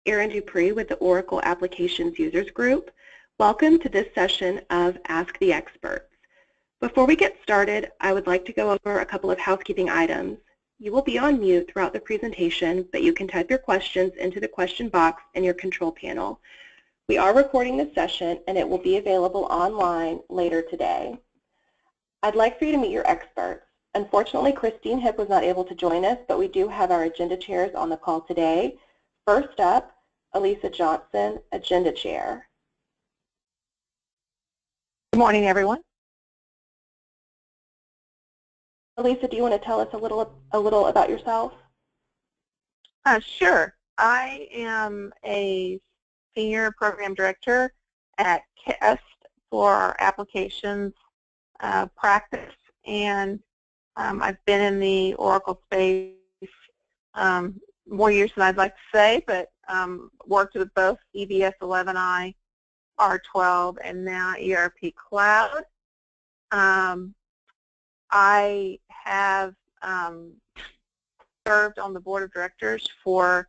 Erin Dupree with the Oracle Applications Users Group. Welcome to this session of Ask the Experts. Before we get started, I would like to go over a couple of housekeeping items. You will be on mute throughout the presentation, but you can type your questions into the question box in your control panel. We are recording this session and it will be available online later today. I'd like for you to meet your experts. Unfortunately, Christine Hipp was not able to join us, but we do have our agenda chairs on the call today. First up, Elisa Johnson, Agenda Chair. Good morning, everyone. Elisa, do you want to tell us a little about yourself? Sure. I am a Senior Program Director at KEST for our applications practice, and I've been in the Oracle space more years than I'd like to say, but worked with both EBS 11i, R12, and now ERP Cloud. I have served on the board of directors for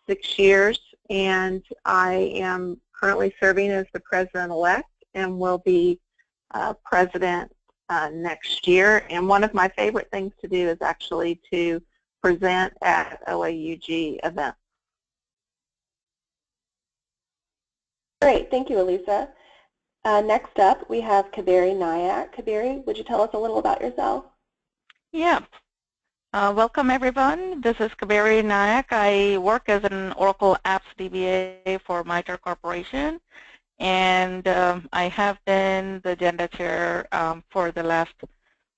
6 years, and I am currently serving as the president-elect and will be president next year. And one of my favorite things to do is actually to present at OAUG events. Great, thank you, Elisa. Next up, we have Kaberi Nayak. Kaberi, would you tell us a little about yourself? Yeah. Welcome, everyone. This is Kaberi Nayak. I work as an Oracle Apps DBA for MITRE Corporation, and I have been the agenda chair for the last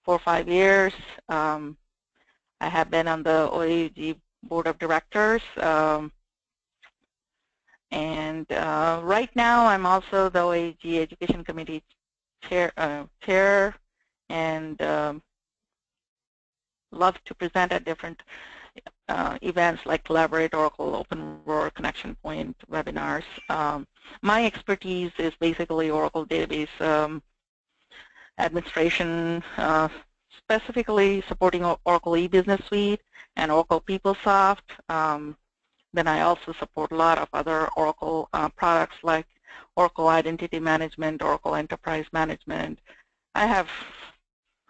4 or 5 years. I have been on the OAUG Board of Directors, and right now I'm also the OAUG Education Committee chair, and love to present at different events like Collaborate, Oracle, Open World, Connection Point, webinars. My expertise is basically Oracle database administration, specifically supporting Oracle eBusiness Suite and Oracle PeopleSoft. Then I also support a lot of other Oracle products like Oracle Identity Management, Oracle Enterprise Management. I have,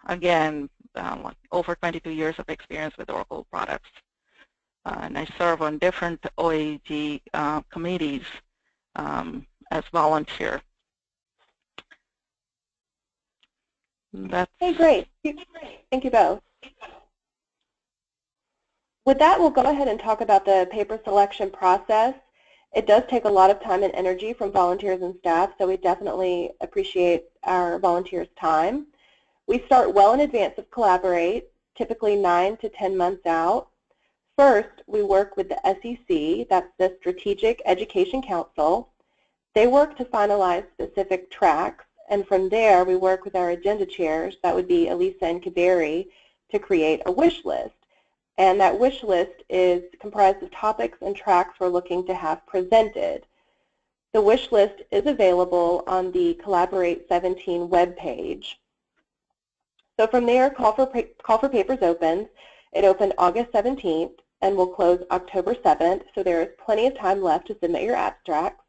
again, like over 22 years of experience with Oracle products. And I serve on different OAUG committees as volunteer. Hey, great. Thank you both. With that, we'll go ahead and talk about the paper selection process. It does take a lot of time and energy from volunteers and staff, so we definitely appreciate our volunteers' time. We start well in advance of Collaborate, typically 9 to 10 months out. First, we work with the SEC, that's the Strategic Education Council. They work to finalize specific tracks, and from there we work with our agenda chairs, that would be Elisa and Kaberi, to create a wish list. And that wish list is comprised of topics and tracks we're looking to have presented. The wish list is available on the Collaborate 17 webpage. So from there, Call for Papers opens. It opened August 17th and will close October 7th, so there is plenty of time left to submit your abstracts.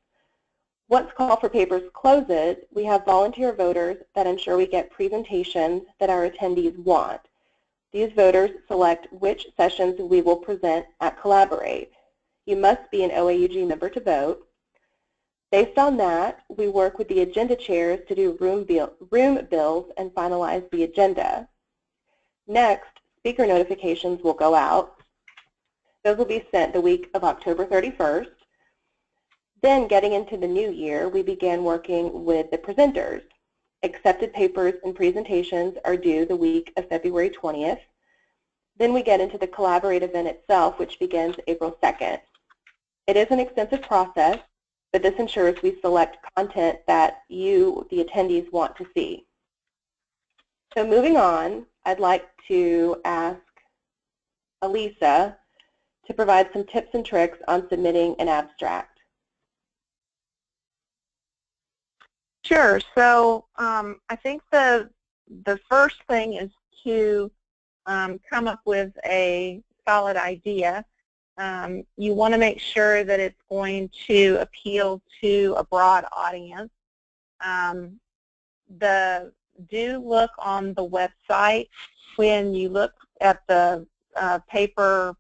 Once Call for Papers closes, we have volunteer voters that ensure we get presentations that our attendees want. These voters select which sessions we will present at Collaborate. You must be an OAUG member to vote. Based on that, we work with the agenda chairs to do room bills and finalize the agenda. Next, speaker notifications will go out. Those will be sent the week of October 31st. Then, getting into the new year, we began working with the presenters. Accepted papers and presentations are due the week of February 20th. Then we get into the Collaborate event itself, which begins April 2nd. It is an extensive process, but this ensures we select content that you, the attendees, want to see. So moving on, I'd like to ask Elisa to provide some tips and tricks on submitting an abstract. Sure. So I think the first thing is to come up with a solid idea. you want to make sure that it's going to appeal to a broad audience. Do look on the website when you look at the paper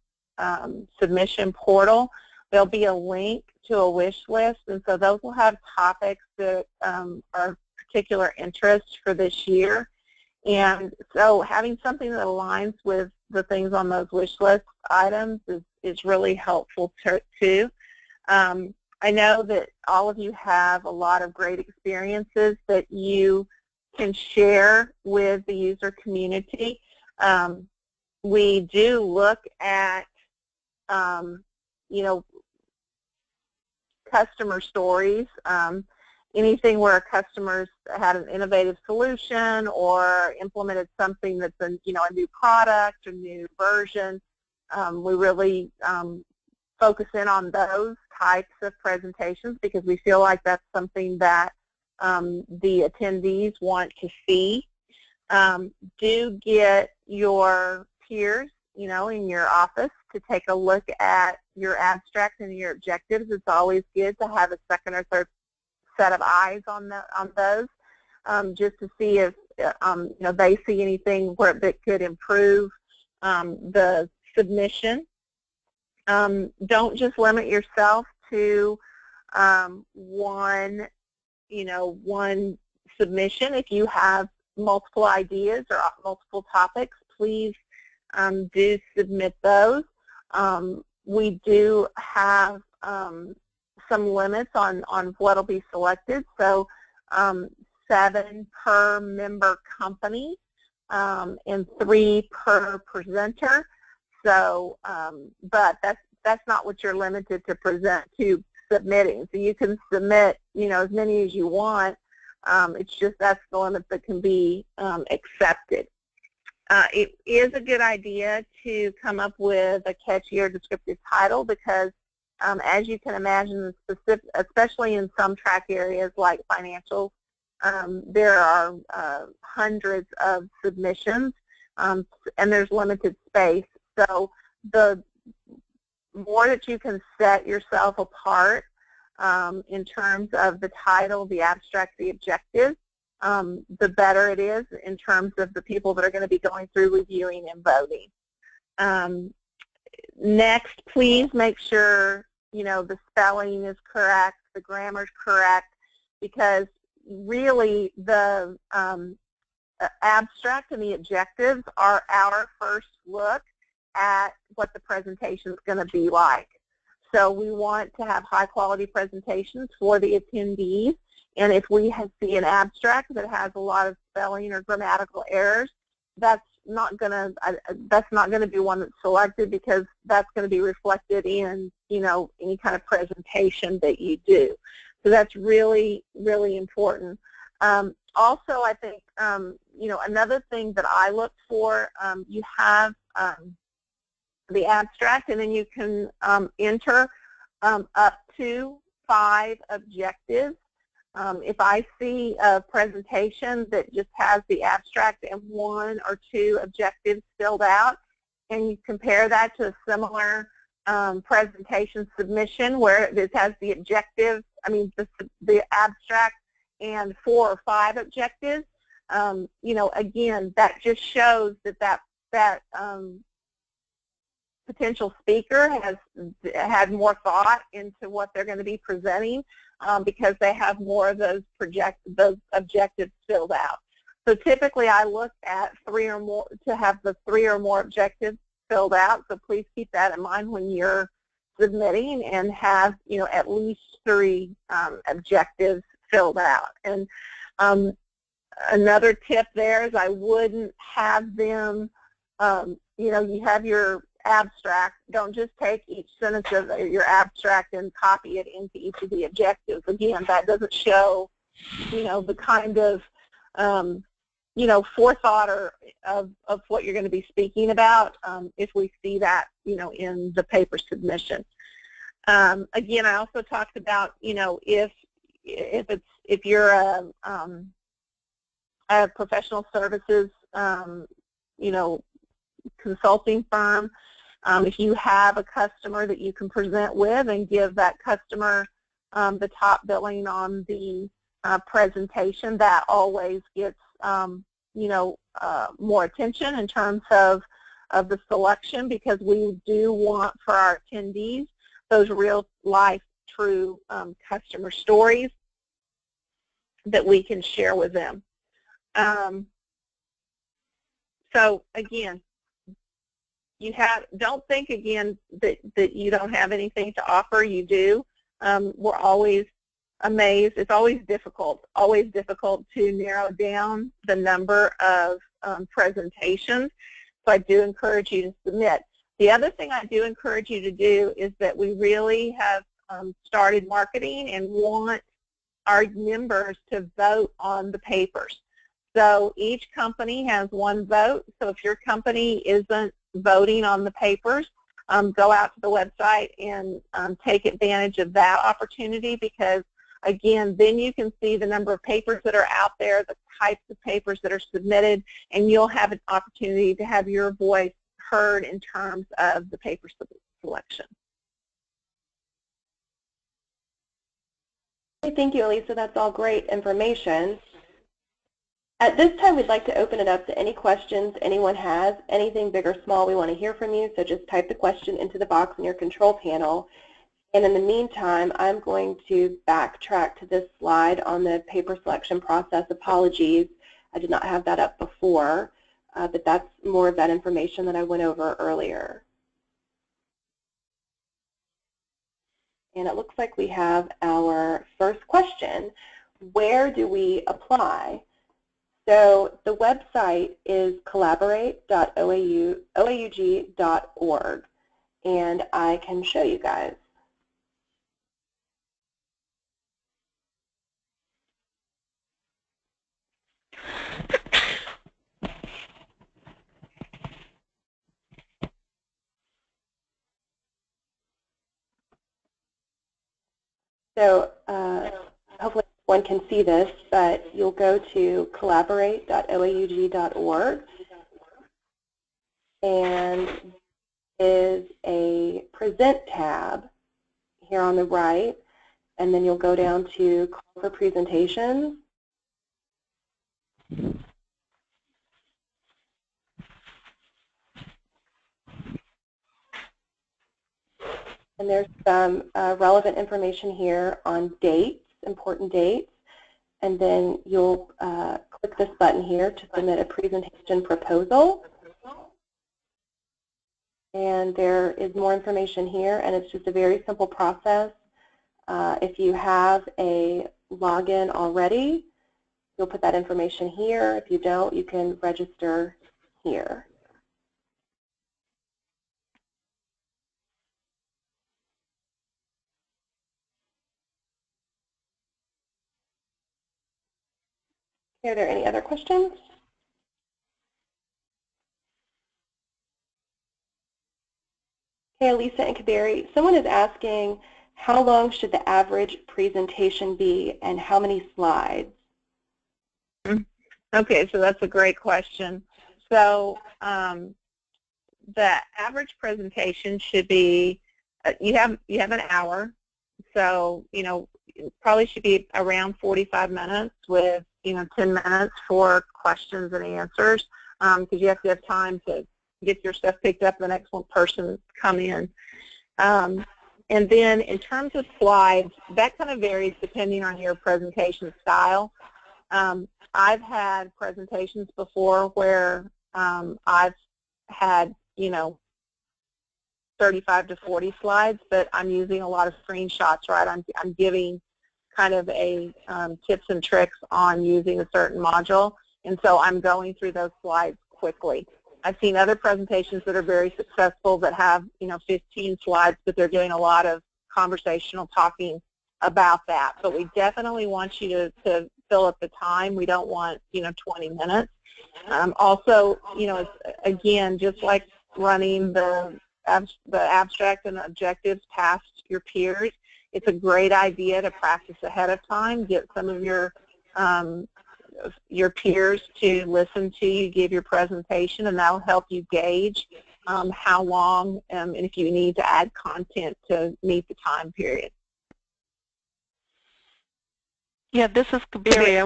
submission portal. There'll be a link to a wish list, and so those will have topics that are of particular interest for this year. And so having something that aligns with the things on those wish list items is really helpful too. I know that all of you have a lot of great experiences that you can share with the user community. We do look at, customer stories, anything where a customer's had an innovative solution or implemented something that's a new product or new version. We really focus in on those types of presentations because we feel like that's something that the attendees want to see. Do get your peers, in your office to take a look at your abstract and your objectives. It's always good to have a second or third set of eyes on those, just to see if they see anything that could improve the submission. Don't just limit yourself to one submission. If you have multiple ideas or multiple topics, please do submit those. We do have some limits on what will be selected. So 7 per member company and 3 per presenter. So, but that's not what you're limited to submitting. So you can submit, as many as you want. It's just that's the limit that can be accepted. It is a good idea to come up with a catchy or descriptive title because, as you can imagine, especially in some track areas like financial, there are hundreds of submissions, and there's limited space. So the more that you can set yourself apart in terms of the title, the abstract, the objective, the better it is in terms of the people that are going to be going through reviewing and voting. Next, please make sure the spelling is correct, the grammar is correct, because really the abstract and the objectives are our first look at what the presentation is going to be like. So we want to have high quality presentations for the attendees, and if we see an abstract that has a lot of spelling or grammatical errors, that's not going to be one that's selected because that's going to be reflected in any kind of presentation that you do. So that's really, really important. Also, I think another thing that I look for, you have the abstract, and then you can enter up to 5 objectives. If I see a presentation that just has the abstract and 1 or 2 objectives filled out, and you compare that to a similar presentation submission where it has the objective, the abstract and 4 or 5 objectives, again, that just shows that potential speaker has had more thought into what they're going to be presenting because they have more of those objectives filled out. So typically I look at 3 or more to have the 3 or more objectives filled out. So please keep that in mind when you're submitting and have at least 3 objectives filled out. And another tip there is I wouldn't have them, you have your abstract. Don't just take each sentence of your abstract and copy it into each of the objectives. Again, that doesn't show, the kind of, forethought or of what you're going to be speaking about if we see that, in the paper submission. Again, I also talked about, if you're a professional services, consulting firm, If you have a customer that you can present with and give that customer the top billing on the presentation, that always gets more attention in terms of the selection, because we do want for our attendees those real life true customer stories that we can share with them. So again, don't think again that you don't have anything to offer. You do. We're always amazed. It's always difficult to narrow down the number of presentations. So I do encourage you to submit. The other thing I do encourage you to do is that we really have started marketing and want our members to vote on the papers. So each company has one vote. So if your company isn't voting on the papers, go out to the website and take advantage of that opportunity, because again, then you can see the number of papers that are out there, the types of papers that are submitted, and you'll have an opportunity to have your voice heard in terms of the paper selection. Thank you, Elisa. That's all great information. At this time, we'd like to open it up to any questions anyone has. Anything big or small, we want to hear from you, so just type the question into the box in your control panel. And in the meantime, I'm going to backtrack to this slide on the paper selection process. Apologies, I did not have that up before, but that's more of that information that I went over earlier. And it looks like we have our first question. Where do we apply? So the website is collaborate.oaug.org, and I can show you guys. So hopefully one can see this, but you'll go to collaborate.oaug.org, and is a present tab here on the right, and then you'll go down to call for presentations. And there's some relevant information here on dates, important dates, and then you'll click this button here to submit a presentation proposal. And there is more information here, and it's just a very simple process. If you have a login already, you'll put that information here. If you don't, you can register here. Are there any other questions? Okay, Lisa and Kaberi, someone is asking, how long should the average presentation be and how many slides? Okay, so that's a great question. So the average presentation should be, you have an hour, so it probably should be around 45 minutes with 10 minutes for questions and answers, because you have to have time to get your stuff picked up and the next one person come in. And then in terms of slides, that kind of varies depending on your presentation style. I've had presentations before where I've had 35 to 40 slides, but I'm using a lot of screenshots, right? I'm giving kind of a tips and tricks on using a certain module, and so I'm going through those slides quickly. I've seen other presentations that are very successful that have 15 slides, but they're doing a lot of conversational talking about that. But we definitely want you to fill up the time. We don't want 20 minutes. Also, it's, again, just like running the abstract and objectives past your peers, it's a great idea to practice ahead of time. Get some of your peers to listen to you give your presentation, and that'll help you gauge how long, and if you need to add content to meet the time period. Yeah, this is Kabiri. I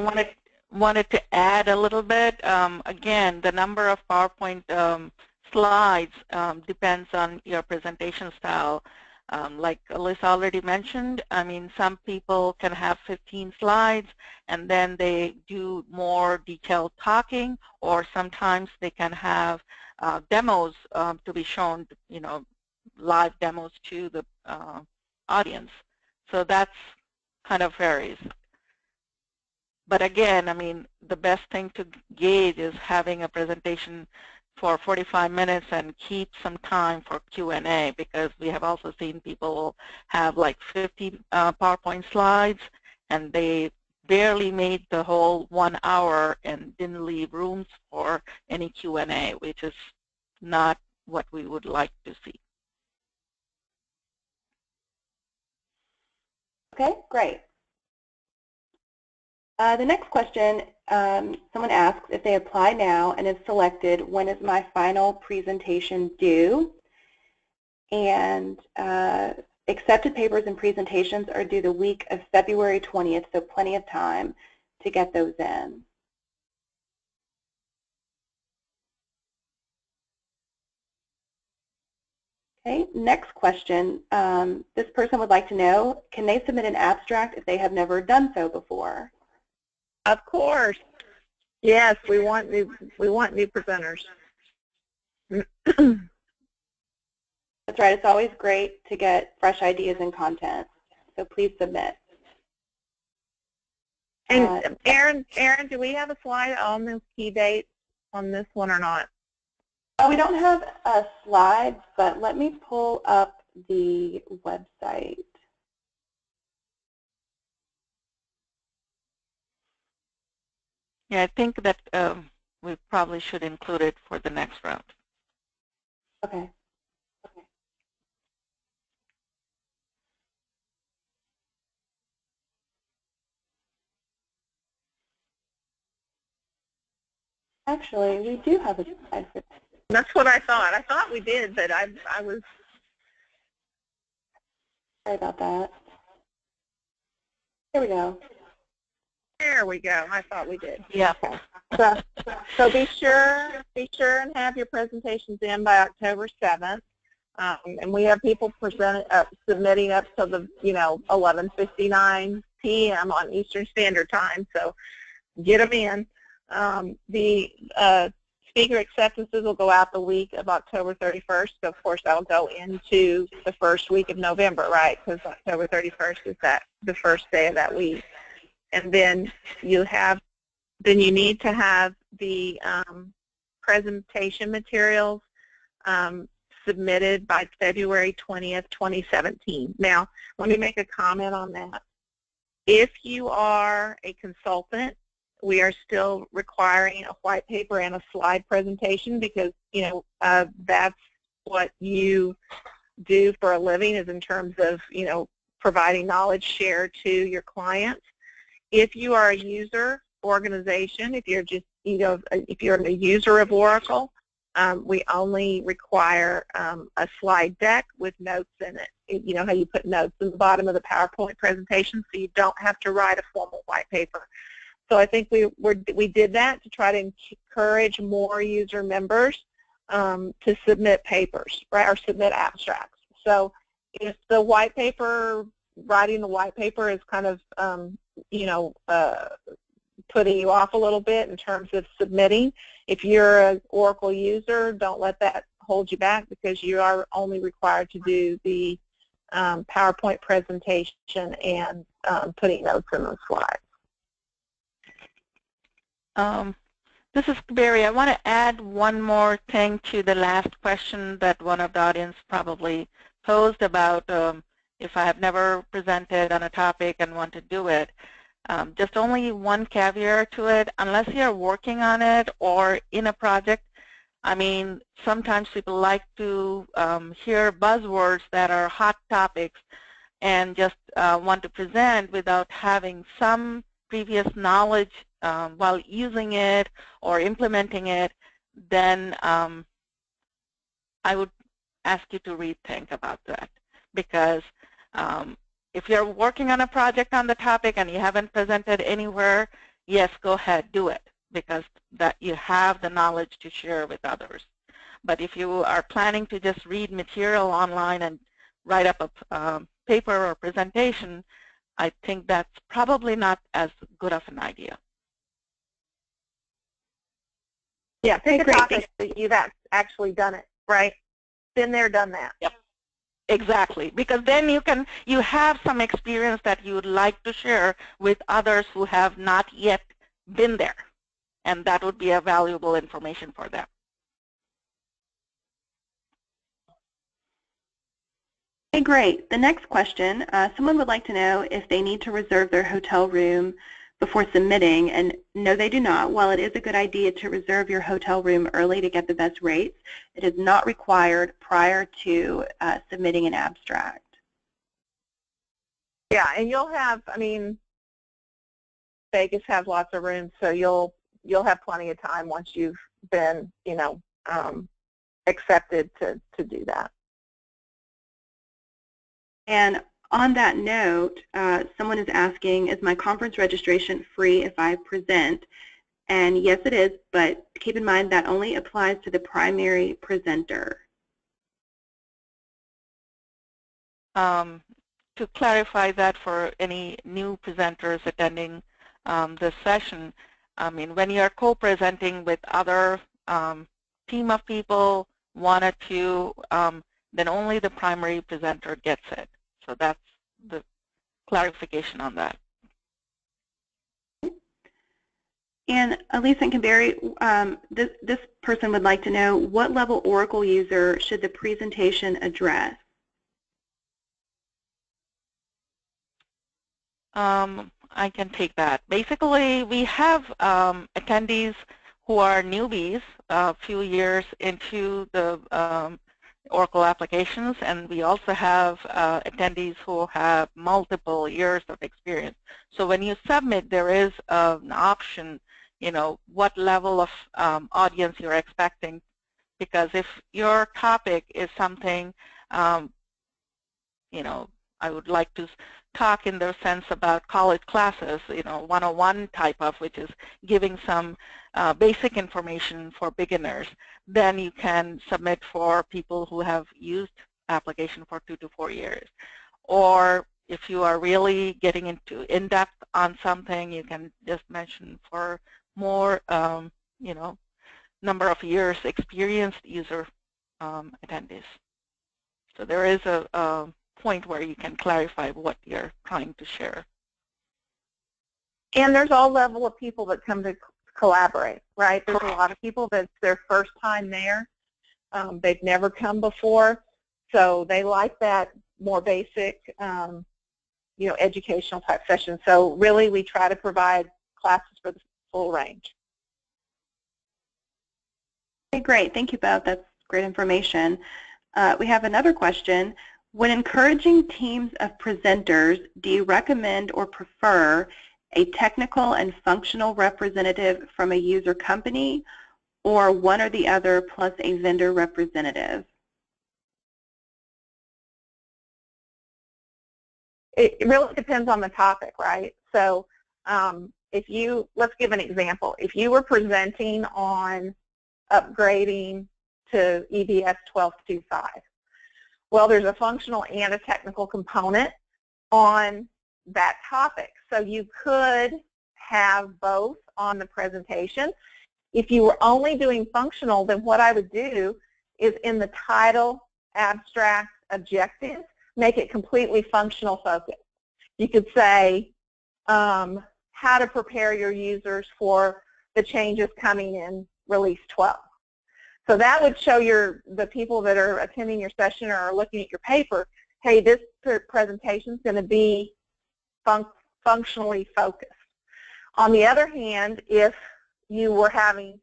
wanted to add a little bit. Again, the number of PowerPoint slides depends on your presentation style. Like Alyssa already mentioned, I mean, some people can have 15 slides and then they do more detailed talking, or sometimes they can have demos to be shown, you know, live demos to the audience. So that's kind of varies. But again, I mean, the best thing to gauge is having a presentation for 45 minutes and keep some time for Q&A, because we have also seen people have like 50 PowerPoint slides and they barely made the whole 1 hour and didn't leave rooms for any Q&A, which is not what we would like to see. Okay, great. The next question, someone asks, if they apply now and if selected, when is my final presentation due? And accepted papers and presentations are due the week of February 20th, so plenty of time to get those in. Okay, next question. This person would like to know, can they submit an abstract if they have never done so before? Of course. Yes, we want new presenters. That's right. It's always great to get fresh ideas and content. So please submit. And Erin, do we have a slide on the key dates on this one or not? Oh, we don't have a slide, but let me pull up the website. Yeah, I think that we probably should include it for the next round. Okay. Actually, we do have a slide for that. That's what I thought. I thought we did, but I was... Sorry about that. Here we go. There we go. I thought we did. Yeah. Okay. So be sure and have your presentations in by October 7th. And we have people submitting up to the 11:59 p.m. on Eastern Standard Time. So get them in. The speaker acceptances will go out the week of October 31st. So of course that'll go into the first week of November, right? Because October 31st is the first day of that week. And then you need to have the presentation materials submitted by February 20th, 2017. Now, let me make a comment on that. If you are a consultant, we are still requiring a white paper and a slide presentation because, that's what you do for a living, is in terms of, providing knowledge share to your clients. If you are a user organization, if you're just, if you're a user of Oracle, we only require a slide deck with notes in it. You know how you put notes in the bottom of the PowerPoint presentation, so you don't have to write a formal white paper. So I think we did that to try to encourage more user members to submit papers, right, or submit abstracts. So if the white paper, writing the white paper is kind of, putting you off a little bit in terms of submitting, if you're an Oracle user, don't let that hold you back, because you are only required to do the PowerPoint presentation and putting notes in the slides. This is Barry. I want to add one more thing to the last question that one of the audience probably posed about if I have never presented on a topic and want to do it. Just only one caveat to it. Unless you're working on it or in a project, I mean, sometimes people like to hear buzzwords that are hot topics and just want to present without having some previous knowledge while using it or implementing it. Then I would ask you to rethink about that, because if you're working on a project on the topic and you haven't presented anywhere, yes, go ahead, do it, because that you have the knowledge to share with others. But if you are planning to just read material online and write up a paper or presentation, I think that's probably not as good of an idea. Yeah, pick a topic that you've actually done it, right? Been there, done that. Yep. Exactly, because then you have some experience that you would like to share with others who have not yet been there, and that would be a valuable information for them. Okay, great. The next question, someone would like to know if they need to reserve their hotel room before submitting, and no, they do not. While it is a good idea to reserve your hotel room early to get the best rates, it is not required prior to submitting an abstract. Yeah, and you'll have, I mean, Vegas has lots of rooms, so you'll have plenty of time once you've been, you know, accepted to do that. And on that note, someone is asking, is my conference registration free if I present? And yes, it is, but keep in mind that only applies to the primary presenter. To clarify that for any new presenters attending this session, I mean, when you're co-presenting with other team of people, one or two, then only the primary presenter gets it. So that's the clarification on that. And Elisa and Barry, this person would like to know, what level Oracle user should the presentation address? I can take that. Basically, we have attendees who are newbies a few years into the Oracle applications, and we also have attendees who have multiple years of experience. So when you submit, there is an option, you know, what level of audience you're expecting, because if your topic is something, you know, I would like to talk in the sense about college classes, you know, 101 type of, which is giving some basic information for beginners, then you can submit for people who have used application for 2 to 4 years. Or if you are really getting into in-depth on something, you can just mention for more, you know, number of years experienced user attendees. So there is a point where you can clarify what you're trying to share. And there's all level of people that come to collaborate, right? There's a lot of people that's their first time there. They've never come before, so they like that more basic, you know, educational type session. So really, we try to provide classes for the full range. Okay, great. Thank you both. That's great information. We have another question. When encouraging teams of presenters, do you recommend or prefer a technical and functional representative from a user company, or one or the other plus a vendor representative? It really depends on the topic, right? So if you, let's give an example. If you were presenting on upgrading to EBS 12.2.5, well, there's a functional and a technical component on that topic. So you could have both on the presentation. If you were only doing functional, then what I would do is in the title, abstract, objectives, make it completely functional focused. You could say how to prepare your users for the changes coming in Release 12. So that would show the people that are attending your session or are looking at your paper, hey, this presentation is going to be functionally focused. On the other hand, if you were having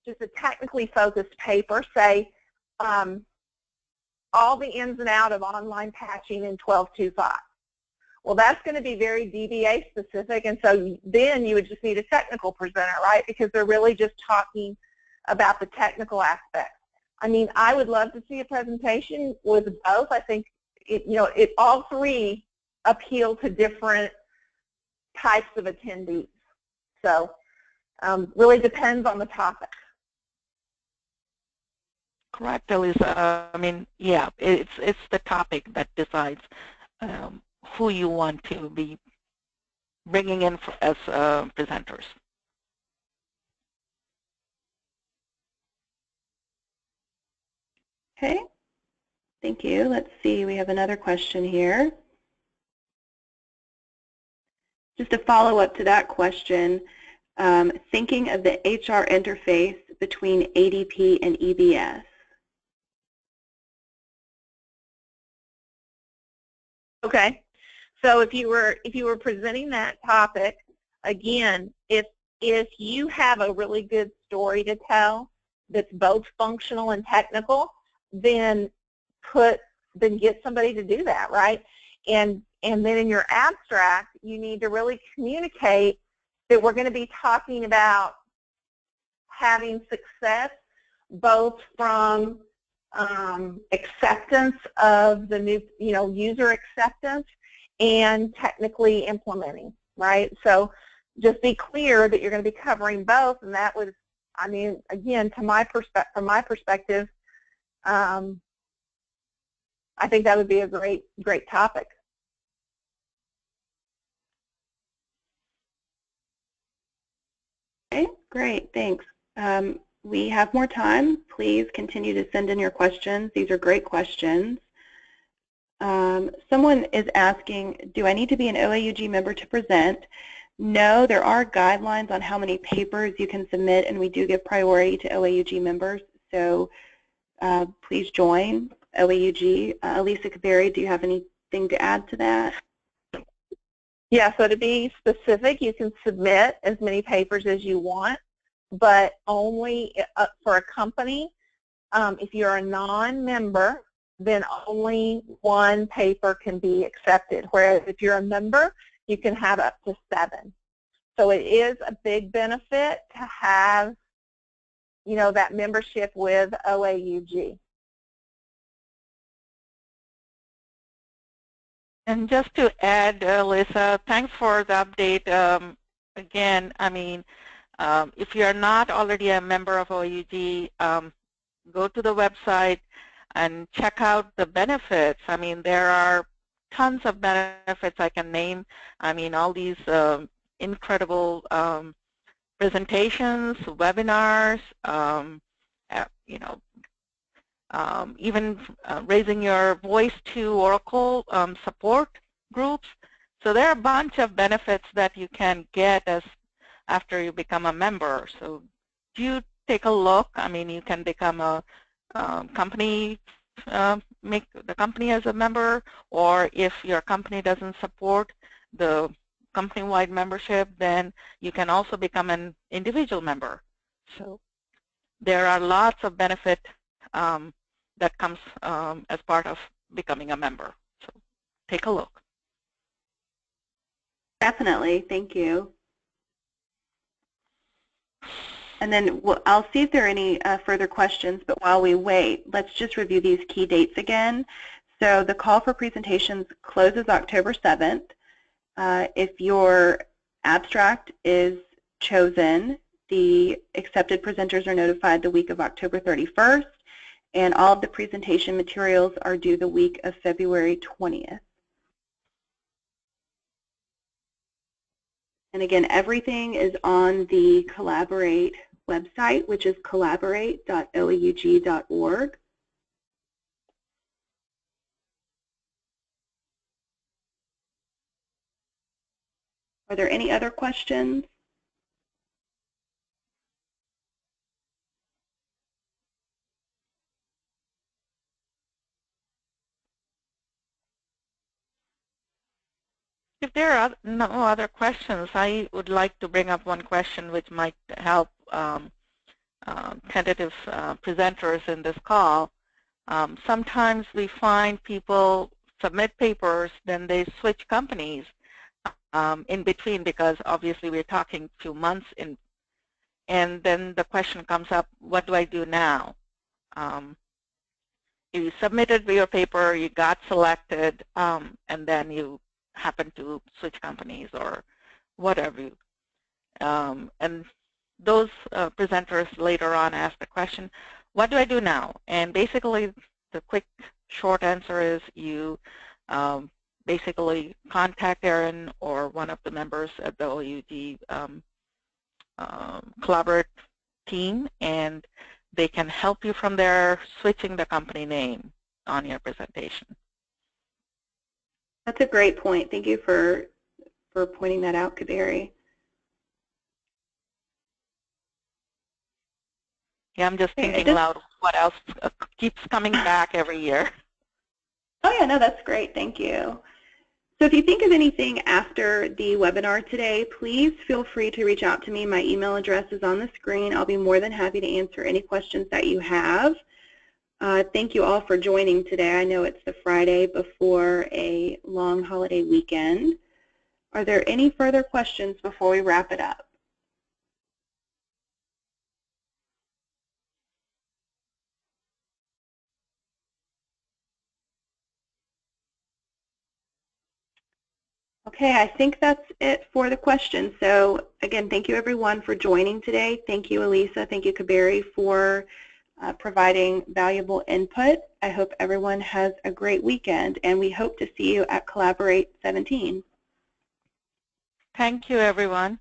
just a technically focused paper, say all the ins and outs of online patching in 12.2.5. Well, that's going to be very DBA specific, and so then you would just need a technical presenter, right? Because they're really just talking about the technical aspects. I mean, I would love to see a presentation with both. I think all three appeal to different types of attendees. So really depends on the topic. Correct, Elisa. I mean, yeah, it's the topic that decides who you want to be bringing in as presenters. Okay, thank you. Let's see, we have another question here. Just a follow-up to that question, thinking of the HR interface between ADP and EBS. Okay, so if you were presenting that topic, again, if you have a really good story to tell that's both functional and technical, then get somebody to do that, right? And then in your abstract, you need to really communicate that we're going to be talking about having success both from acceptance of the new, user acceptance and technically implementing, right? So just be clear that you're going to be covering both, and that was, I mean, again, from my perspective, I think that would be a great topic. Okay, great, thanks. We have more time. Please continue to send in your questions. These are great questions. Someone is asking, do I need to be an OAUG member to present? No, there are guidelines on how many papers you can submit, and we do give priority to OAUG members. So please join OAUG. Elisa Caberry, do you have anything to add to that? Yeah, so to be specific, you can submit as many papers as you want, but only for a company. If you're a non-member, then only one paper can be accepted, whereas if you're a member, you can have up to 7. So it is a big benefit to have, that membership with OAUG. And just to add, Lisa, thanks for the update. Again, I mean, if you're not already a member of OAUG, go to the website and check out the benefits. I mean, there are tons of benefits I can name. I mean, all these incredible presentations, webinars, even raising your voice to Oracle support groups. So there are a bunch of benefits that you can get after you become a member. So do take a look. I mean, you can become a company, make the company as a member, or if your company doesn't support the company-wide membership, then you can also become an individual member. So there are lots of benefits that comes as part of becoming a member. So take a look. Definitely, thank you. And then I'll see if there are any further questions, but while we wait, let's just review these key dates again. So the call for presentations closes October 7th. If your abstract is chosen, the accepted presenters are notified the week of October 31st, and all of the presentation materials are due the week of February 20th. And again, everything is on the Collaborate website, which is collaborate.oaug.org. Are there any other questions? If there are no other questions, I would like to bring up one question which might help tentative presenters in this call. Sometimes we find people submit papers, then they switch companies in between, because obviously we're talking 2 months in, and then the question comes up, what do I do now? If you submitted your paper, you got selected, and then you happen to switch companies or whatever. And those presenters later on ask the question, what do I do now? And basically, the quick, short answer is you basically contact Erin or one of the members at the OUD Collaborate team, and they can help you from there, switching the company name on your presentation. That's a great point. Thank you for pointing that out, Kiberi. Yeah, I'm just thinking loud. What else keeps coming back every year? Oh yeah, no, that's great. Thank you. So if you think of anything after the webinar today, please feel free to reach out to me. My email address is on the screen. I'll be more than happy to answer any questions that you have. Thank you all for joining today. I know it's the Friday before a long holiday weekend. Are there any further questions before we wrap it up? Okay, I think that's it for the questions. So again, thank you everyone for joining today. Thank you, Elisa. Thank you, Kiberi, for providing valuable input. I hope everyone has a great weekend, and we hope to see you at Collaborate 17. Thank you, everyone.